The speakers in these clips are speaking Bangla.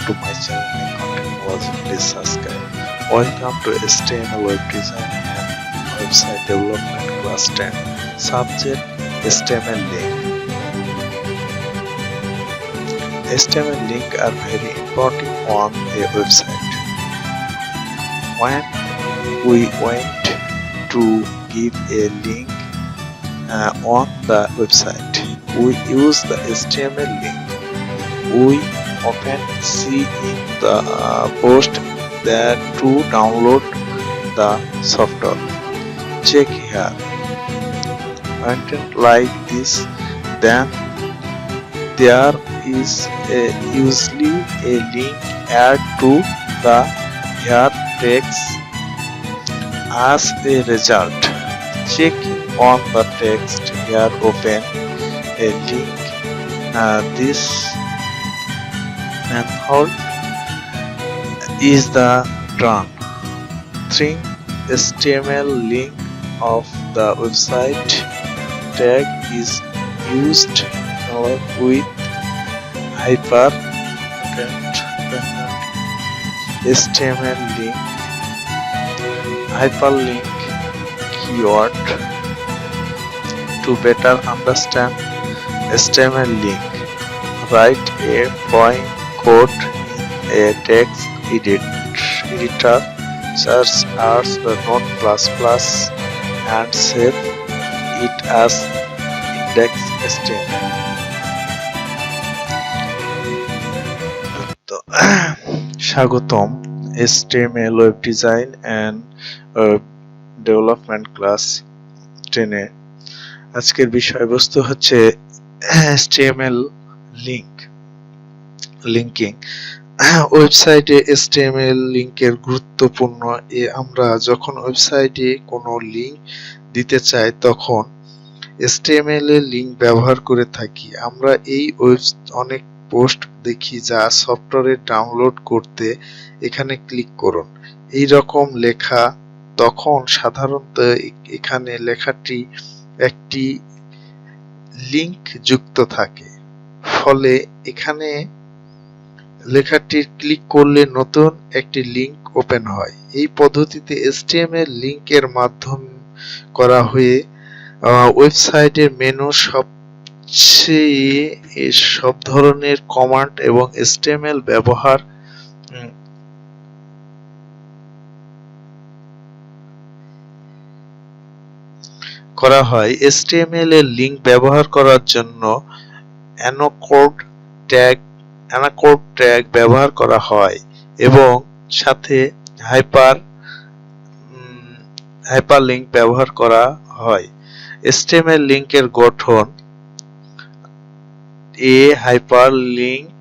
to my channel. My content was please subscribe. Welcome to HTML web design and website development class 10. Subject HTML link. HTML link are very important on a website. When we want to give a link on the website, we use the HTML link. We often see in the post that to download the software. Check here. Content like this, then there is usually a link add to the here text as a result. Checking on the text here open a link. This method is the done. String HTML link of the website tag is used with hyperlink HTML link hyperlink keyword to better understand HTML link. Write a point code in a text editor such as the Node++ and save it as index.html. স্বাগতম HTML web design and development class 10 এ। আজকের বিষয়বস্তু হচ্ছে HTML লিঙ্কিং। ওয়েবসাইটে HTML লিঙ্কের গুরুত্বপূর্ণ। আমরা যখন ওয়েবসাইটে কোনো লিঙ্ক দিতে চাই তখন HTML এর লিঙ্ক ব্যবহার করে থাকি। আমরা এই অনেক পোস্ট দেখি যা সফটওয়্যারে ডাউনলোড করতে এখানে ক্লিক করুন এই রকম লেখা। তখন সাধারণত এখানে লেখাটি একটি লিঙ্ক যুক্ত থাকে, ফলে এখানে লেখাটি ক্লিক করলে নতুন একটি লিঙ্ক ওপেন হয়। এই পদ্ধতিতে HTML লিঙ্কের মাধ্যম করা হয়ে ওয়েবসাইটের মেনু সব ধরনের কমান্ড এবং HTML ব্যবহার করা হয়। HTML এর লিঙ্ক ব্যবহার করার জন্য অ্যানোকোড ট্যাগ ব্যবহার করা হয় এবং সাথে হাইপারলিংক ব্যবহার করা হয়। HTML লিঙ্কের গঠন হাইপারলিংক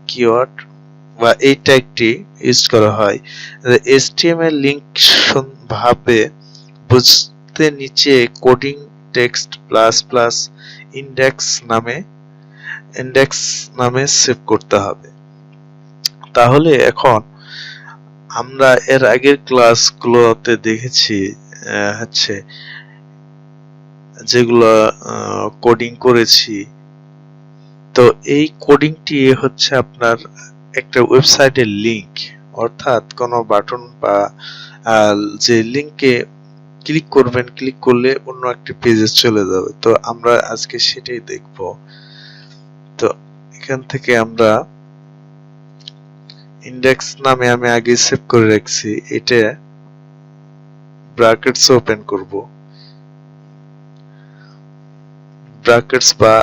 কিওয়ার্ড বা এই ট্যাগটি ইউজ করা হয়। HTML লিঙ্ক ভাবে বুঝতে নিচে কোডিং টেক্সট প্লাস ইন্ডেক্স নামে সেভ করতে হবে। তাহলে এখন আমরা এর আগের ক্লাসগুলোতে দেখেছি হচ্ছে যেগুলো কোডিং করেছি। তো এই কোডিংটি হচ্ছে আপনার একটা ওয়েবসাইটের লিঙ্ক, অর্থাৎ কোনো বাটন বা যে লিঙ্কে ক্লিক করবেন, ক্লিক করলে অন্য একটি পেজে চলে যাবে। তো আমরা আজকে সেটাই দেখব। তো এখান থেকে আমরা ইন্ডেক্স নামে আমি আগে সেভ করে রাখছি, এটা ব্র্যাকেটস ওপেন করব। ব্র্যাকেটস বা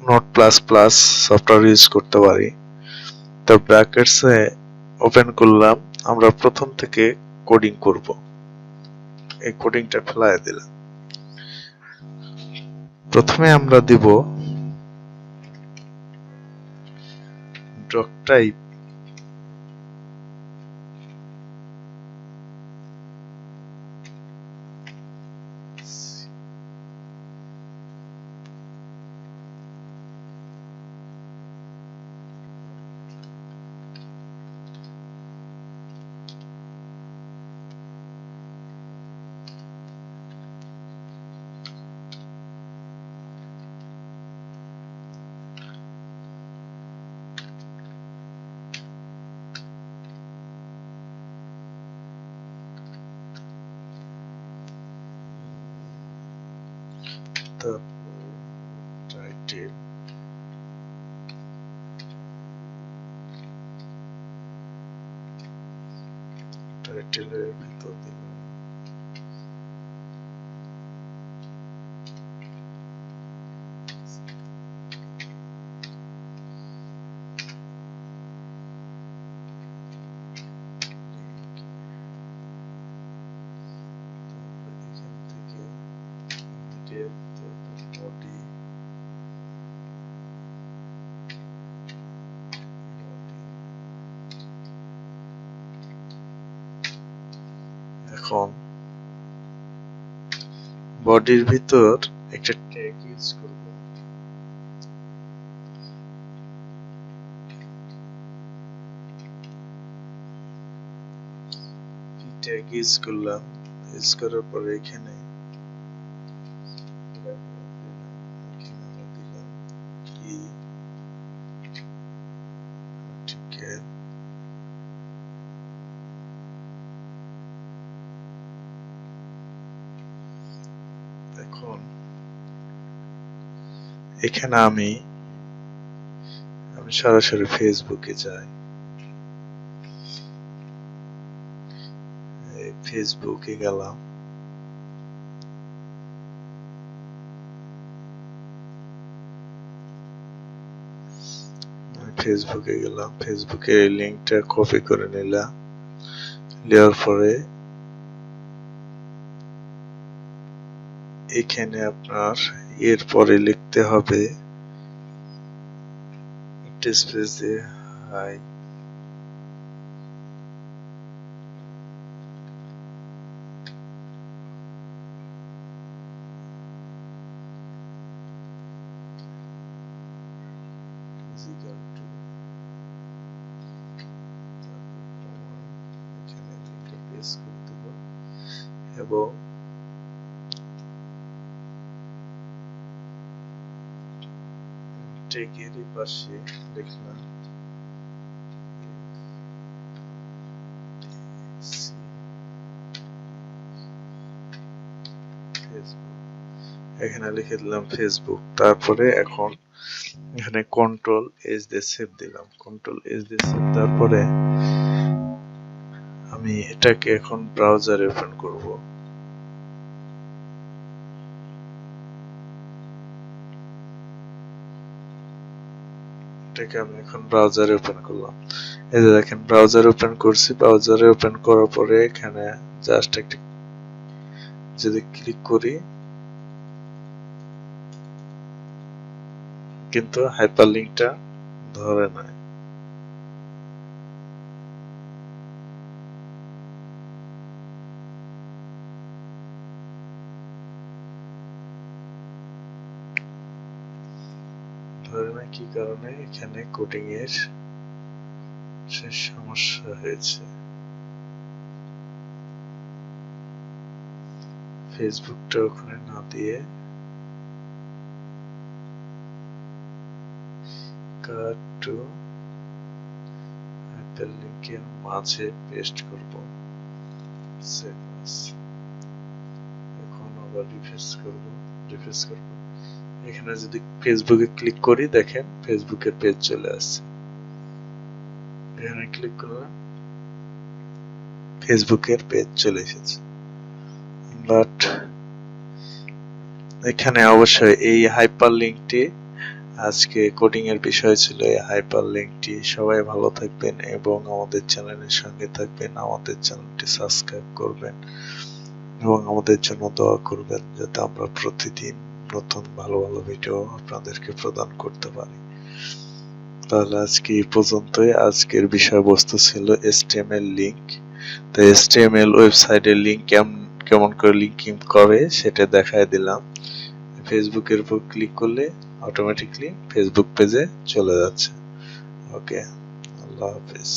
Node++ সফটওয়্যার ইউজ করতে পারি। তো ব্র্যাকেটস ওপেন করলাম। আমরা প্রথম থেকে কোডিং করব। এই কোডিংটা ফেলায় দিলাম। প্রথমে আমরা দিব ডক টাইপ তারপরে টাইটেল, টাইটেলের ভিতর দিলাম body, এখন বডির ভিতর একটা ট্যাগ ইউজ করব। ট্যাগ ইউজ করলাম, ইউজ করার পরে এখানে দিলাম কি আর্টিকেল, এখন এখানে আমি সরাসরি ফেসবুকে যাই, ফেসবুকে গেলাম, ফেসবুকে লিঙ্কটা কপি করে নিলাম, নেওয়ার পরে এখানে আপনার এরপরে লিখতে হবে স্পেস দিয়ে হাই, এবং ট্যাগেরই পাশে লিখলাম ফেসবুক, এখানে লিখে দিলাম ফেসবুক। তারপরে এখন এখানে কন্ট্রোল এস দিয়ে সেভ দিলাম, কন্ট্রোল এস দিয়ে সেভ দেওয়ার পরে আমি এটাকে এখন ব্রাউজারে ওপেন করব। এটাকে আমি এখন ব্রাউজারে ওপেন করলাম, এই যে দেখেন ব্রাউজারে ওপেন করছি। ব্রাউজারে ওপেন করার পরে এখানে জাস্ট একটা যদি ক্লিক করি কিন্তু হাইপারলিংকটা ধরে না। ধরে না কি কারণে? এখানে কোডিং এর সমস্যা হয়েছে। ফেসবুকটা ওখানে না দিয়ে কাট টু হাইপারলিংকের মাঝে পেস্ট করব। এখন আবার রিফ্রেশ করব। এখানে যদি ফেসবুকে ক্লিক করি দেখেন ফেসবুকের পেজ চলে আসছে। এখানে ক্লিক করলাম, ফেসবুকের পেজ চলে এসেছে। বাট এখানে অবশ্যই এই হাইপারলিংকটি, আজকে কোডিং এর বিষয় ছিল এই হাইপারলিংকটি। সবাই ভালো থাকবেন এবং আমাদের চ্যানেলের সঙ্গে থাকবেন, আমাদের চ্যানেলটি সাবস্ক্রাইব করবেন এবং আমাদের জন্য দোয়া করবেন যাতে আমরা প্রতিদিন নতুন ভালো ভালো ভিডিও আপনাদেরকে প্রদান করতে পারি। তাহলে আজকে এই পর্যন্তই। আজকের বিষয়বস্তু ছিল HTML লিংক। তো HTML ওয়েবসাইটের লিংক কেমন করে লিঙ্কিং করে সেটা দেখায় দিলাম। ফেসবুকের উপর ক্লিক করলে অটোমেটিকলি ফেসবুক পেজে চলে যাচ্ছে। ওকে, আল্লাহ হাফেজ।